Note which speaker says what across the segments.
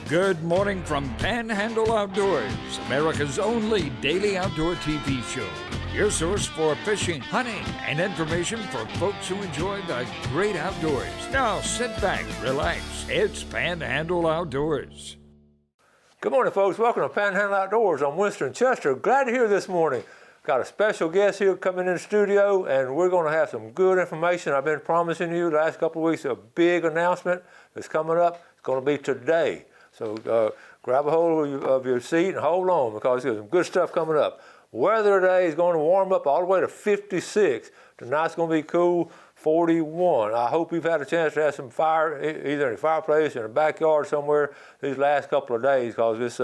Speaker 1: Good morning from Panhandle Outdoors, America's only daily outdoor TV show. Your source for fishing, hunting, and information for folks who enjoy the great outdoors. Now sit back, relax. It's Panhandle Outdoors.
Speaker 2: Good morning, folks. Welcome to Panhandle Outdoors. I'm Winston Chester. Glad to hear this morning. Got a special guest here coming in the studio, and we're going to have some good information. I've been promising you the last couple of weeks a big announcement that's coming up. It's going to be today. So grab a hold of your seat and hold on, because there's some good stuff coming up. Weather today is going to warm up all the way to 56. Tonight's going to be cool, 41. I hope you've had a chance to have some fire, either in a fireplace or in a backyard somewhere these last couple of days, because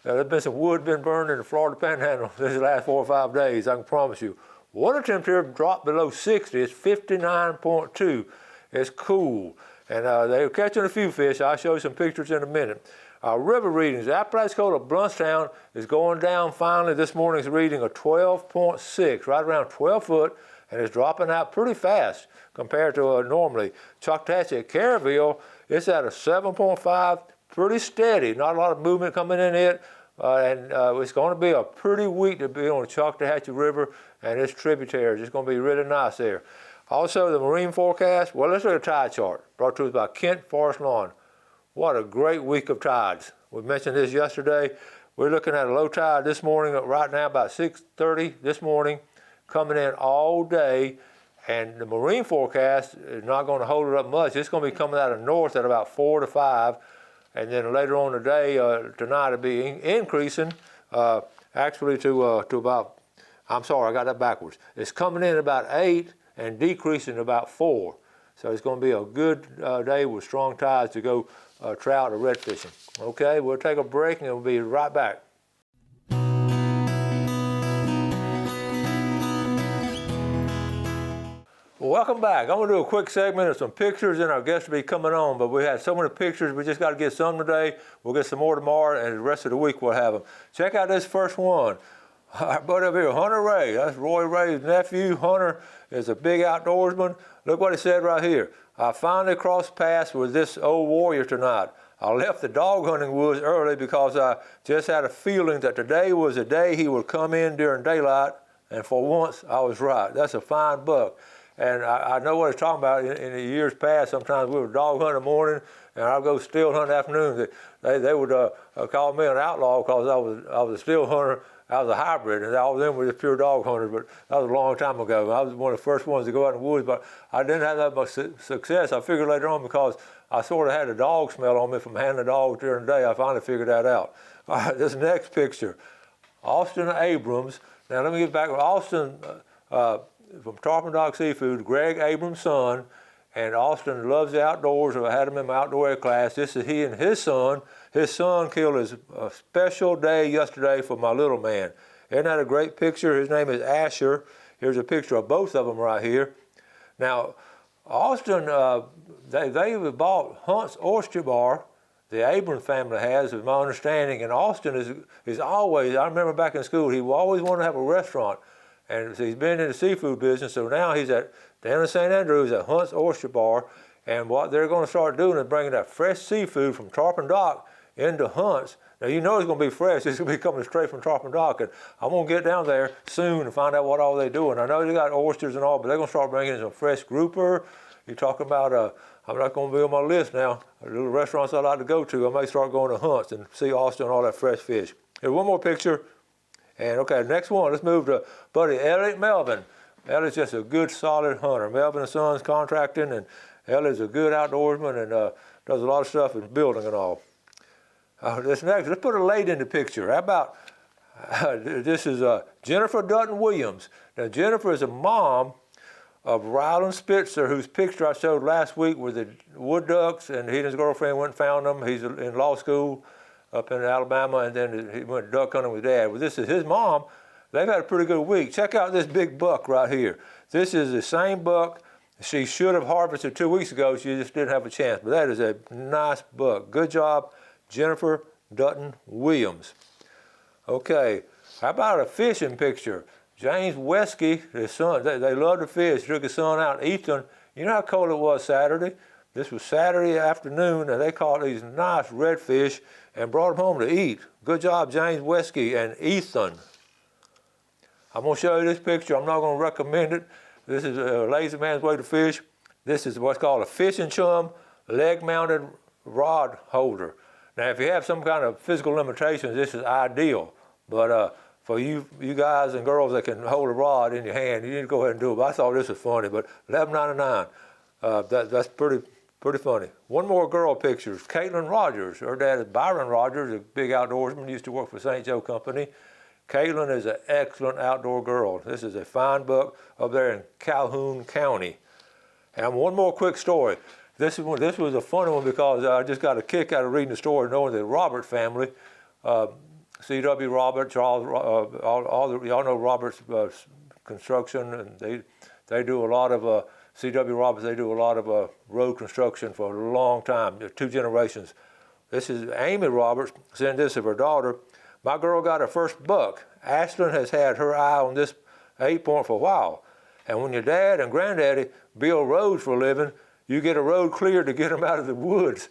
Speaker 2: there's been some wood been burned in the Florida Panhandle these last 4 or 5 days, I can promise you. Water temperature dropped below 60. It's 59.2. It's cool. And they're catching a few fish. I'll show you some pictures in a minute. River readings. The Apalachicola Bluntstown is going down finally. This morning's reading a 12.6, right around 12 foot, and it's dropping out pretty fast compared to normally. Choctahatchee at Caryville, it's at a 7.5, pretty steady. Not a lot of movement coming in it, and it's going to be a pretty week to be on the Choctahatchee River and its tributaries. It's going to be really nice there. Also, the marine forecast, well, let's look at a tide chart brought to us by Kent Forest Lawn. What a great week of tides. We mentioned this yesterday. We're looking at a low tide this morning, right now about 6:30 this morning, coming in all day. And the marine forecast is not going to hold it up much. It's going to be coming out of north at about 4 to 5. And then later on today, tonight, it'll be increasing actually to about, I'm sorry, I got that backwards. It's coming in about 8 and decreasing about 4. So it's going to be a good day with strong tides to go trout or red fishing. Okay, we'll take a break and we'll be right back. Well, welcome back. I'm going to do a quick segment of some pictures, and our guests will be coming on, but we had so many pictures, we just got to get some today. We'll get some more tomorrow, and the rest of the week we'll have them. Check out this first one. Our buddy over here, Hunter Ray. That's Roy Ray's nephew. Hunter is a big outdoorsman. Look what he said right here. I finally crossed paths with this old warrior tonight. I left the dog hunting woods early because I just had a feeling that today was the day he would come in during daylight, and for once I was right. That's a fine buck. And I know what he's talking about. In the years past, sometimes we would dog hunt in the morning, and I'd go still hunt in the afternoon. They would call me an outlaw because I was a still hunter. I was a hybrid, and all of them were just pure dog hunters, but that was a long time ago. I was one of the first ones to go out in the woods, but I didn't have that much success. I figured later on, because I sort of had a dog smell on me from handling dogs during the day, I finally figured that out. All right, this next picture, Austin Abrams. Now let me get back to Austin from Tarpon Dog Seafood, Greg Abrams' son, and Austin loves the outdoors. I had him in my outdoor ed class. This is he and his son. His son killed his special day yesterday for my little man. Isn't that a great picture? His name is Asher. Here's a picture of both of them right here. Now, Austin, they bought Hunt's Oyster Bar. The Abrams family has, is my understanding. And Austin is always, I remember back in school, he always wanted to have a restaurant. And so he's been in the seafood business, so now he's down in St. Andrews at Hunt's Oyster Bar. And what they're going to start doing is bringing that fresh seafood from Tarpon Dock into Hunt's. Now, you know it's going to be fresh. It's going to be coming straight from Tarpon Dock. And I'm going to get down there soon and find out what all they're doing. I know they got oysters and all, but they're going to start bringing in some fresh grouper. You're talking about, I'm not going to be on my list now. Little restaurants I like to go to, I may start going to Hunt's and see Austin and all that fresh fish. Here's one more picture. And okay, next one, let's move to buddy Elliot Melvin. Elliot's just a good, solid hunter. Melvin & Sons Contracting, and Elliot's a good outdoorsman and does a lot of stuff in building and all. This next, let's put a lady in the picture. How about, this is Jennifer Dutton Williams. Now, Jennifer is a mom of Ryland Spitzer, whose picture I showed last week with the wood ducks, and he and his girlfriend went and found them. He's in law school up in Alabama, and then he went duck hunting with Dad. Well, this is his mom. They've had a pretty good week. Check out this big buck right here. This is the same buck she should have harvested 2 weeks ago. She just didn't have a chance. But that is a nice buck. Good job, Jennifer Dutton Williams. Okay, how about a fishing picture? James Wesky, his son, they love to fish. Took his son out eastern. You know how cold it was Saturday? This was Saturday afternoon, and they caught these nice redfish and brought them home to eat. Good job, James Wesky and Ethan. I'm going to show you this picture. I'm not going to recommend it. This is a lazy man's way to fish. This is what's called a fishing chum leg-mounted rod holder. Now, if you have some kind of physical limitations, this is ideal. But for you guys and girls that can hold a rod in your hand, you need to go ahead and do it. But I thought this was funny. But $11.99, that's pretty funny. One more girl picture. Caitlin Rogers. Her dad is Byron Rogers, a big outdoorsman, used to work for St. Joe Company. Caitlin is an excellent outdoor girl. This is a fine buck up there in Calhoun County. And one more quick story. This was a funny one because I just got a kick out of reading the story, knowing the Robert family, C.W. Robert, Charles, y'all know Robert's construction, and they do a lot of C.W. Roberts. They do a lot of road construction for a long time, 2 generations. This is Amy Roberts sent this of her daughter. My girl got her first buck. Ashlyn has had her eye on this 8-point for a while. And when your dad and granddaddy build roads for a living, you get a road cleared to get them out of the woods.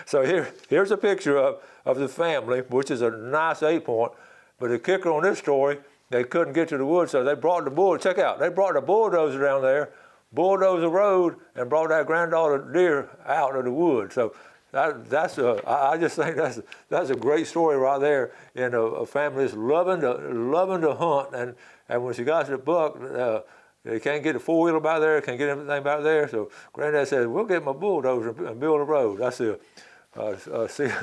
Speaker 2: So here's a picture of the family, which is a nice 8-point. But the kicker on this story, they couldn't get to the woods, so they brought the check out, they brought the bulldozer down there, bulldozed the road, and brought that granddaughter deer out of the woods. So I just think that's a great story right there in a family that's loving to hunt, and when she got to the buck, they can't get a 4-wheeler back there, can't get anything back there. So Granddad said, "We'll get my bulldozer and build a road." That's the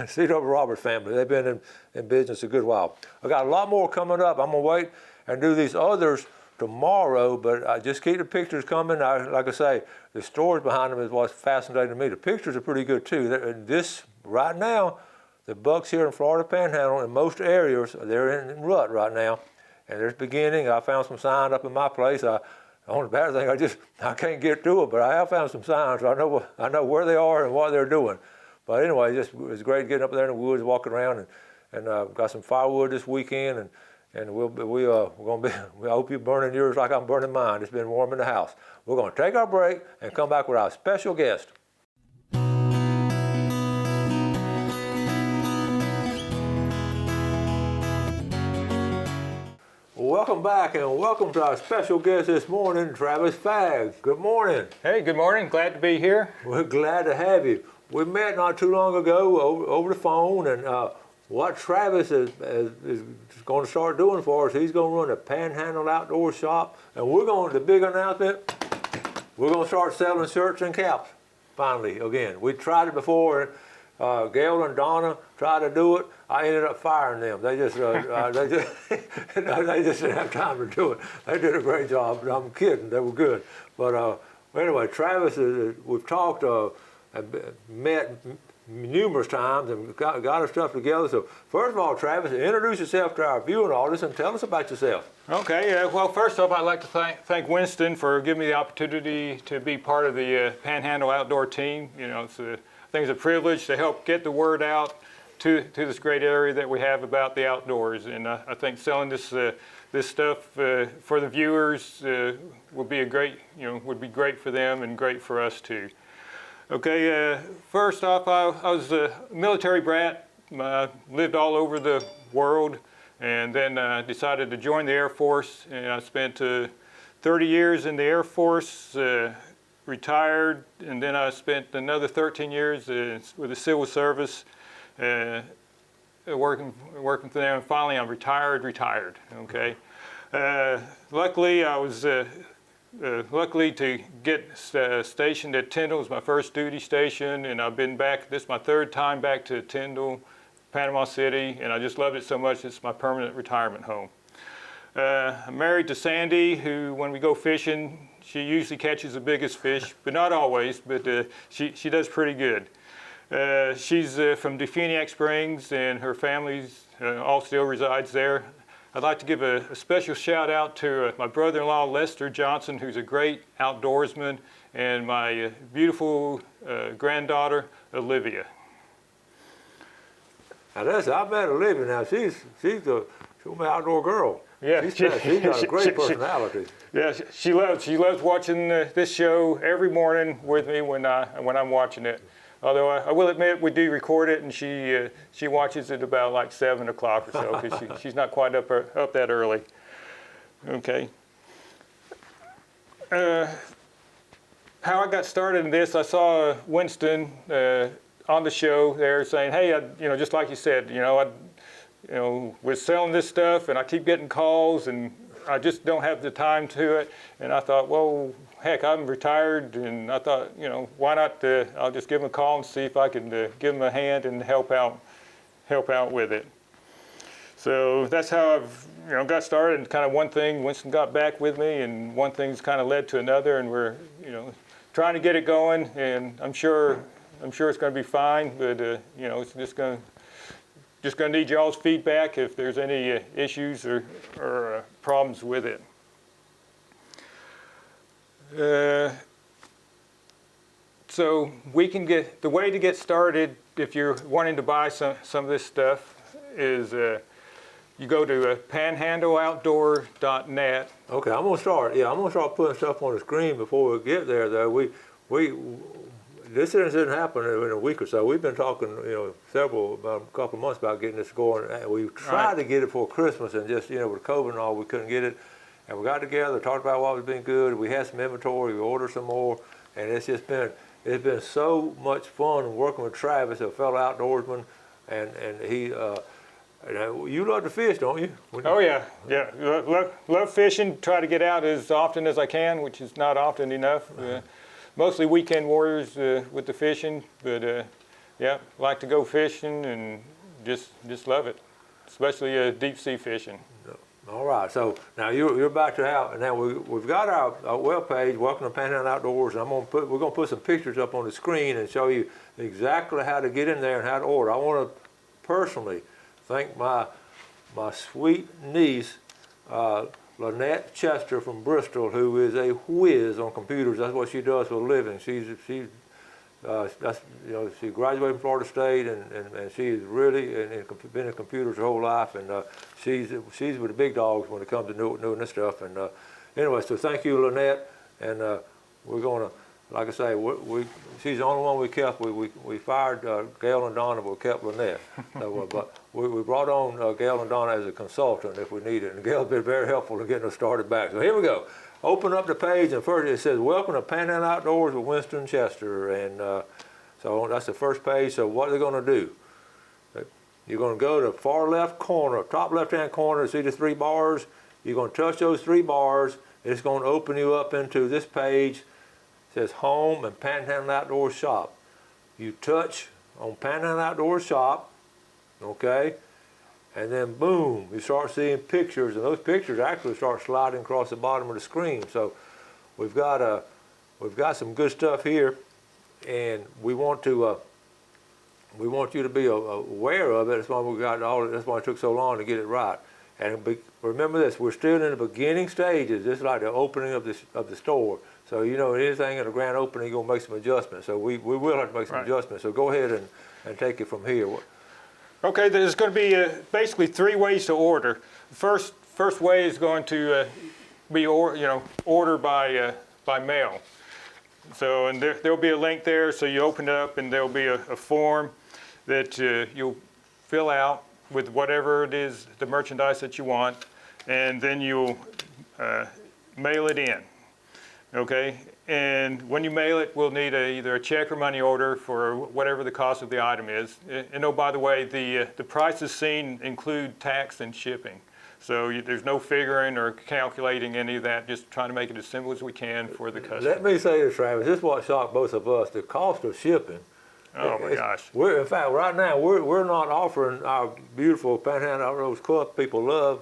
Speaker 2: C.W. Roberts family. They've been in business a good while. I got a lot more coming up. I'm gonna wait and do these others tomorrow, but I just keep the pictures coming. Like I say, the stories behind them is what's fascinating to me. The pictures are pretty good too. Right now, the bucks here in Florida Panhandle, in most areas, they're in rut right now, and there's beginning. I found some signs up in my place. The only bad thing, I can't get to it, but I have found some signs. So I know where they are and what they're doing. But anyway, it's great getting up there in the woods, walking around, and got some firewood this weekend, and we're gonna be. I hope you're burning yours like I'm burning mine. It's been warm in the house. We're gonna take our break and come back with our special guest. Welcome back, and welcome to our special guest this morning, Travis Fagg. Good morning.
Speaker 3: Hey, good morning. Glad to be here.
Speaker 2: We're glad to have you. We met not too long ago over the phone, and what Travis is going to start doing for us, he's going to run a Panhandle Outdoor Shop, and the big announcement, we're going to start selling shirts and caps, finally, again. We tried it before, and Gail and Donna tried to do it. I ended up firing them. They just didn't have time to do it. They did a great job. I'm kidding. They were good. But anyway, Travis, we've talked, met numerous times, and got our stuff together. So first of all, Travis, introduce yourself to our viewing audience and tell us about yourself.
Speaker 3: Okay. Well, first off, I'd like to thank Winston for giving me the opportunity to be part of the Panhandle Outdoor team. You know, I think it's a privilege to help get the word out to this great area that we have about the outdoors, and I think selling this stuff for the viewers would be would be great for them and great for us too. Okay, first off, I was a military brat. Lived all over the world, and then decided to join the Air Force, and I spent 30 years in the Air Force, retired, and then I spent another 13 years with the Civil Service, working for them, and finally I'm retired, okay. Luckily, I was luckily to get stationed at Tyndall. It was my first duty station, and I've been back. This is my 3rd time back to Tyndall, Panama City, and I just loved it so much. It's my permanent retirement home. I'm married to Sandy, who, when we go fishing, she usually catches the biggest fish, but not always, but she does pretty good. She's from Defeniak Springs, and her family all still resides there. I'd like to give a special shout out to my brother-in-law, Lester Johnson, who's a great outdoorsman, and my beautiful granddaughter, Olivia.
Speaker 2: Now I met Olivia. Now she's an outdoor girl.
Speaker 3: Yeah,
Speaker 2: She's got a great personality.
Speaker 3: Yeah, she loves watching this show every morning with me when I'm watching it. Although I will admit we do record it, and she watches it about like 7 o'clock or so, because she's not quite up that early. Okay. How I got started in this, I saw Winston on the show there saying, "Hey, just like you said, we're selling this stuff, and I keep getting calls, and I just don't have the time to it." And I thought, well, heck, I'm retired, and I thought, why not? I'll just give him a call and see if I can give him a hand and help out with it. So that's how I've got started. And kind of one thing, Winston got back with me, and one thing's kind of led to another, and we're trying to get it going. And I'm sure it's going to be fine, but it's just going to need y'all's feedback if there's any issues or problems with it. So the way to get started if you're wanting to buy some of this stuff is you go to panhandleoutdoor.net.
Speaker 2: Okay, I'm gonna start. Yeah, I'm gonna start putting stuff on the screen before we get there. Though this didn't happen in a week or so. We've been talking, about a couple of months about getting this going. We tried to get it for Christmas, and just with COVID and all, we couldn't get it. And we got together, talked about what was being good. We had some inventory. We ordered some more, and it's been so much fun working with Travis, a fellow outdoorsman, and he. You love to fish, don't you?
Speaker 3: Oh yeah. Love fishing. Try to get out as often as I can, which is not often enough. Mostly weekend warriors with the fishing, but like to go fishing and just love it, especially deep sea fishing.
Speaker 2: All right, so now you're back to how now we've got our web page, Welcome to Panhandle Outdoors, and we're gonna put some pictures up on the screen and show you exactly how to get in there and how to order. I want to personally thank my sweet niece, Lynette Chester from Bristol, who is a whiz on computers. That's what she does for a living. She graduated from Florida State, and she's really been in computers her whole life, and she's with the big dogs when it comes to doing this stuff. And anyway, so thank you, Lynette, and we're gonna, like I say, she's the only one we kept. We fired Gail and Donna, but we kept Lynette. So, but we brought on Gail and Donna as a consultant if we needed, and Gail's been very helpful in getting us started back. So here we go. Open up the page, and first it says, "Welcome to Panhandle Outdoors with Winston Chester." And so that's the first page. So what are they going to do? You're going to go to the far left corner, top left-hand corner, see the 3 bars? You're going to touch those 3 bars. It's going to open you up into this page. It says Home and Panhandle Outdoors Shop. You touch on Panhandle Outdoors Shop, okay? And then boom, you start seeing pictures, and those pictures actually start sliding across the bottom of the screen. So we've got some good stuff here, and we want you to be aware of it. That's why that's why it took so long to get it right. And remember this: we're still in the beginning stages, just like the opening of the store. So anything in the grand opening, you're gonna make some adjustments. So we will have to make some adjustments. So go ahead and take it from here.
Speaker 3: Okay, there's going to be basically 3 ways to order. First way is going to be order by mail. So, and there'll be a link there. So you open it up, and there'll be a form that you'll fill out with whatever it is, the merchandise that you want, and then you'll mail it in. Okay, and when you mail it, we'll need either a check or money order for whatever the cost of the item is. And oh, by the way, the prices seen include tax and shipping. So there's no figuring or calculating any of that, just trying to make it as simple as we can for the customer.
Speaker 2: Let me say this, Travis, this is what shocked both of us, the cost of shipping.
Speaker 3: Oh my gosh.
Speaker 2: In fact, right now, we're not offering our beautiful Panhandle Outdoors Club people love,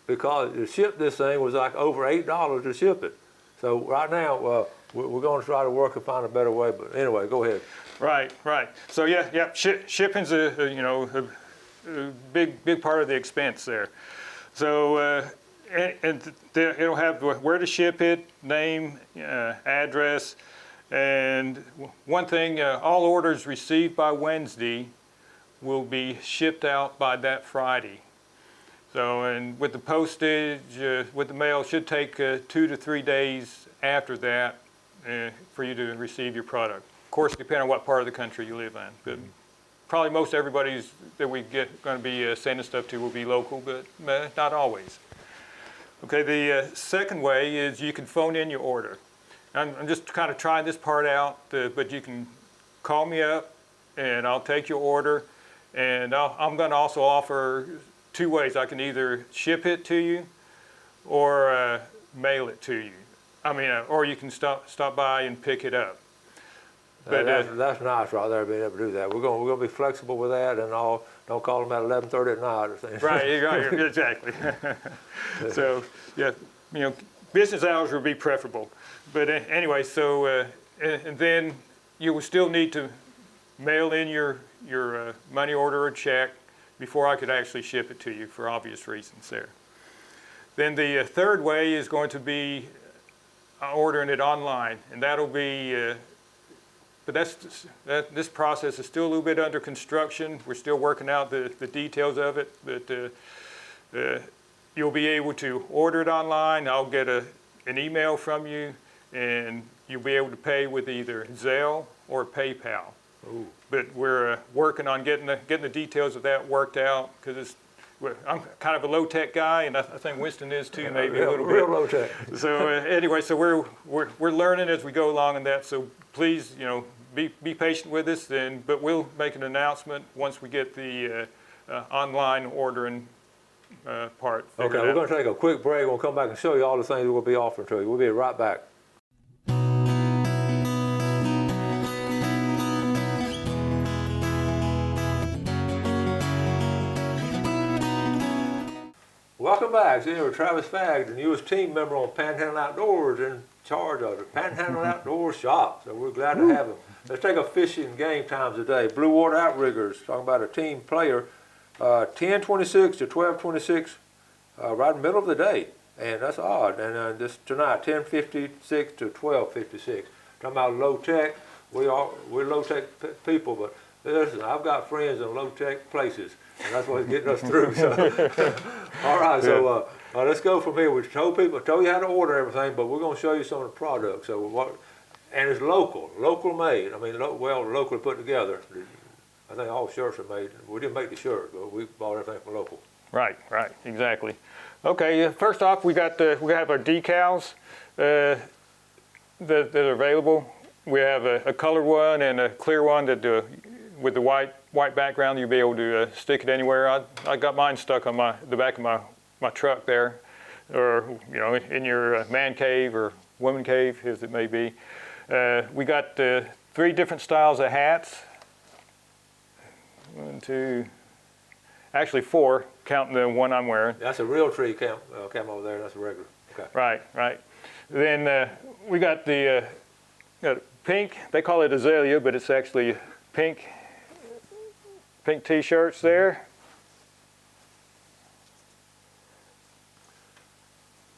Speaker 2: because to ship this thing was like over $8 to ship it. So right now, we're going to try to work and find a better way. But anyway, go ahead.
Speaker 3: Right. So shipping's a big part of the expense there. So it'll have where to ship it, name, address, and one thing: all orders received by Wednesday will be shipped out by that Friday. So, and with the postage, with the mail, it should take 2 to 3 days after that for you to receive your product. Of course, depending on what part of the country you live in. But probably most everybody's that we get going to be sending stuff to will be local, but not always. Okay, the second way is you can phone in your order. I'm just kind of trying this part out, but you can call me up and I'll take your order. And I'm going to also offer 2 ways. I can either ship it to you or mail it to you. I mean, or you can stop by and pick it up. But
Speaker 2: that's nice right there, being able to do that. We're gonna be flexible with that, and don't call them at 11:30 at night or things.
Speaker 3: Right, exactly. So yeah, business hours would be preferable. But anyway, so and then you will still need to mail in your money order or check before I could actually ship it to you for obvious reasons there. Then the third way is going to be ordering it online, and that'll be. But this process is still a little bit under construction. We're still working out the details of it, but you'll be able to order it online. I'll get an email from you, and you'll be able to pay with either Zelle or PayPal.
Speaker 2: Ooh.
Speaker 3: But we're working on getting the details of that worked out, because I'm kind of a low-tech guy, and I think Winston is too, maybe a little bit.
Speaker 2: Real low-tech.
Speaker 3: So anyway, so we're learning as we go along in that. So please, be patient with us. But we'll make an announcement once we get the online ordering part figured
Speaker 2: Okay, we're
Speaker 3: out.
Speaker 2: going to take a quick break. We'll come back and show you all the things we'll be offering to you. We'll be right back. Welcome back. So here with Travis Fagg, the newest team member on Panhandle Outdoors, in charge of the Panhandle Outdoors shop. So we're glad to have him. Let's take a fishing game time today. Blue Water Outriggers, talking about a team player, 10:26 to 12:26, right in the middle of the day. And that's odd. And this tonight, 10:56 to 12:56. Talking about low tech. We're low tech people, but listen, I've got friends in low tech places, and that's what's getting us through. So, all right, so let's go from here. We told you how to order everything, but we're going to show you some of the products. So and it's local made. I mean, locally put together. I think all shirts are made. We didn't make the shirt, but we bought everything from local.
Speaker 3: Right, exactly. Okay, first off, we have our decals that are available. We have a colored one and a clear one that with the white background. You'll be able to stick it anywhere. I got mine stuck on the back of my truck there, or in your man cave or woman cave, as it may be. We got 3 different styles of hats. 1, 2, actually 4, counting the one I'm wearing.
Speaker 2: That's a real tree camo there. That's a regular. Okay.
Speaker 3: Right. Then we got the pink. They call it azalea, but it's actually pink T-shirts there.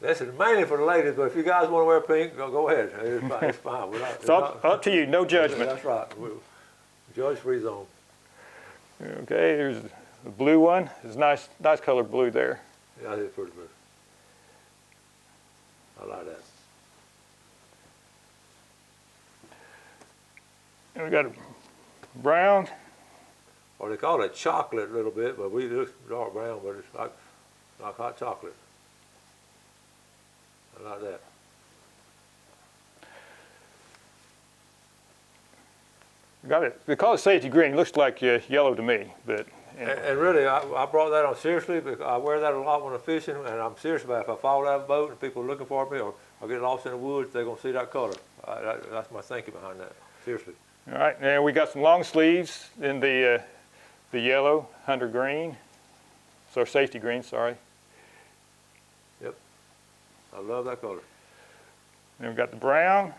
Speaker 2: This is mainly for the ladies, but if you guys want to wear pink, go ahead. It's fine.
Speaker 3: It's up to you. No judgment.
Speaker 2: That's right. Judge-free zone.
Speaker 3: Okay, there's the blue one. It's nice colored blue there.
Speaker 2: Yeah, it's pretty good. I like that.
Speaker 3: And we got a brown.
Speaker 2: Or they call it chocolate a little bit, but we do dark brown, but it's like hot chocolate. I like that.
Speaker 3: Got it. They call it safety green. It looks like yellow to me, but.
Speaker 2: And really, I brought that on seriously because I wear that a lot when I'm fishing, and I'm serious about it. If I fall out of a boat and people are looking for me, or I get lost in the woods, they're going to see that color. That's my thinking behind that. Seriously.
Speaker 3: All right, and we got some long sleeves in the yellow, hunter green, so safety green, sorry.
Speaker 2: Yep, I love that color.
Speaker 3: Then we got the brown,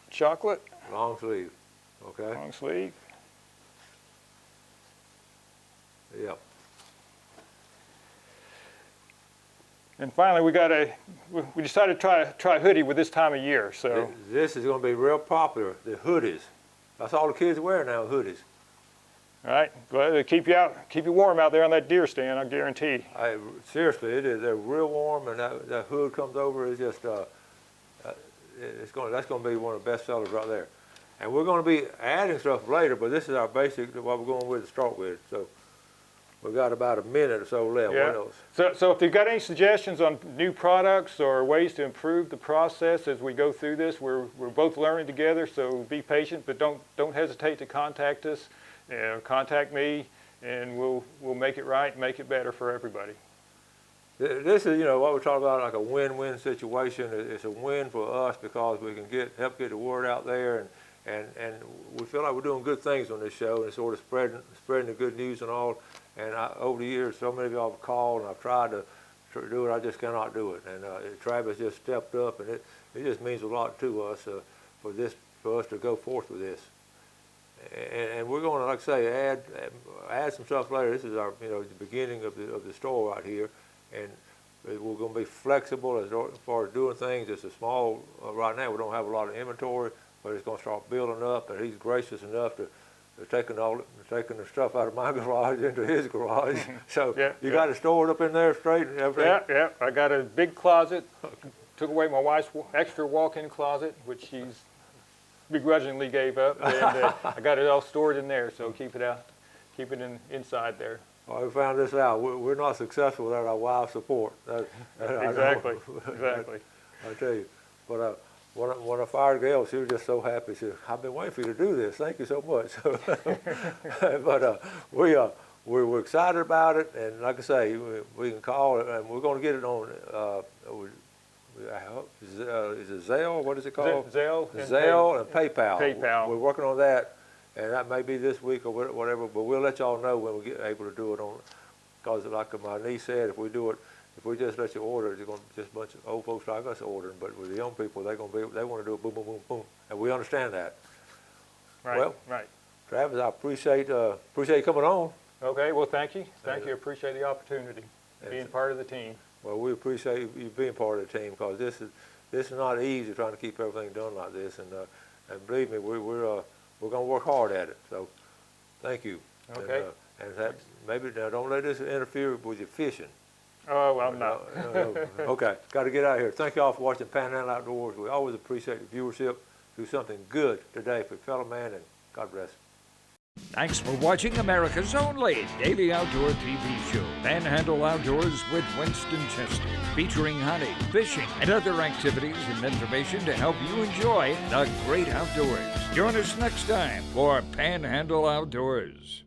Speaker 3: chocolate.
Speaker 2: Long sleeve, okay.
Speaker 3: Long sleeve.
Speaker 2: Yep.
Speaker 3: And finally, we decided to try a hoodie with this time of year. So
Speaker 2: this is going to be real popular. The hoodies. That's all the kids wear now, hoodies.
Speaker 3: All right, glad to keep you warm out there on that deer stand, I guarantee.
Speaker 2: Seriously, it is. They're real warm, and that hood comes over. It's just, that's going to be one of the best sellers right there. And we're going to be adding stuff later, but this is our basic, what we're going with to start with. So we've got about a minute or so left.
Speaker 3: Yeah.
Speaker 2: What else?
Speaker 3: So if you've got any suggestions on new products or ways to improve the process as we go through this, we're both learning together, so be patient, but don't hesitate to contact us. Contact me, and we'll make it right and make it better for everybody.
Speaker 2: This is, what we're talking about, like a win-win situation. It's a win for us because we can help get the word out there, and we feel like we're doing good things on this show and sort of spreading the good news and all. And over the years, so many of y'all have called, and I've tried to do it. I just cannot do it. And Travis just stepped up, and it just means a lot to us for us to go forth with this. And we're going to, like I say, add some stuff later. This is our, the beginning of the store right here, and we're going to be flexible as far as doing things. It's a small right now. We don't have a lot of inventory, but it's going to start building up. And he's gracious enough to taking the stuff out of my garage into his garage. So you got to store it up in there straight and everything.
Speaker 3: Yeah. I got a big closet. Took away my wife's extra walk-in closet, which she's begrudgingly gave up, and I got it all stored in there, so keep it inside there.
Speaker 2: Well, we found this out. We're not successful without our wife's support.
Speaker 3: Exactly.
Speaker 2: I tell you. But when I fired Gail, she was just so happy. She said, "I've been waiting for you to do this. Thank you so much." But we're excited about it, and like I say, we can call it, and we're going to get it on. Is it Zelle? What is it called?
Speaker 3: Zelle
Speaker 2: and PayPal.
Speaker 3: PayPal.
Speaker 2: We're working on that, and that may be this week or whatever. But we'll let y'all know when we get able to do it on. Because like my niece said, if we just let you order it, it's going to just a bunch of old folks like us ordering. But with the young people, they want to do it boom, boom, boom, boom, and we understand that.
Speaker 3: Right.
Speaker 2: Well,
Speaker 3: right.
Speaker 2: Travis, I appreciate you coming on.
Speaker 3: Okay. Well, thank you. Thank you. Appreciate the opportunity, being part of the team.
Speaker 2: Well, we appreciate you being part of the team because this is not easy trying to keep everything done like this, and believe me, we're going to work hard at it. So, thank you.
Speaker 3: Okay.
Speaker 2: And maybe now don't let this interfere with your fishing.
Speaker 3: Oh, well, no.
Speaker 2: Okay, got to get out of here. Thank y'all for watching Panhandle Outdoors. We always appreciate the viewership. Do something good today for your fellow man, and God bless.
Speaker 1: Thanks for watching America's only daily outdoor TV show, Panhandle Outdoors with Winston Chester, featuring hunting, fishing, and other activities and information to help you enjoy the great outdoors. Join us next time for Panhandle Outdoors.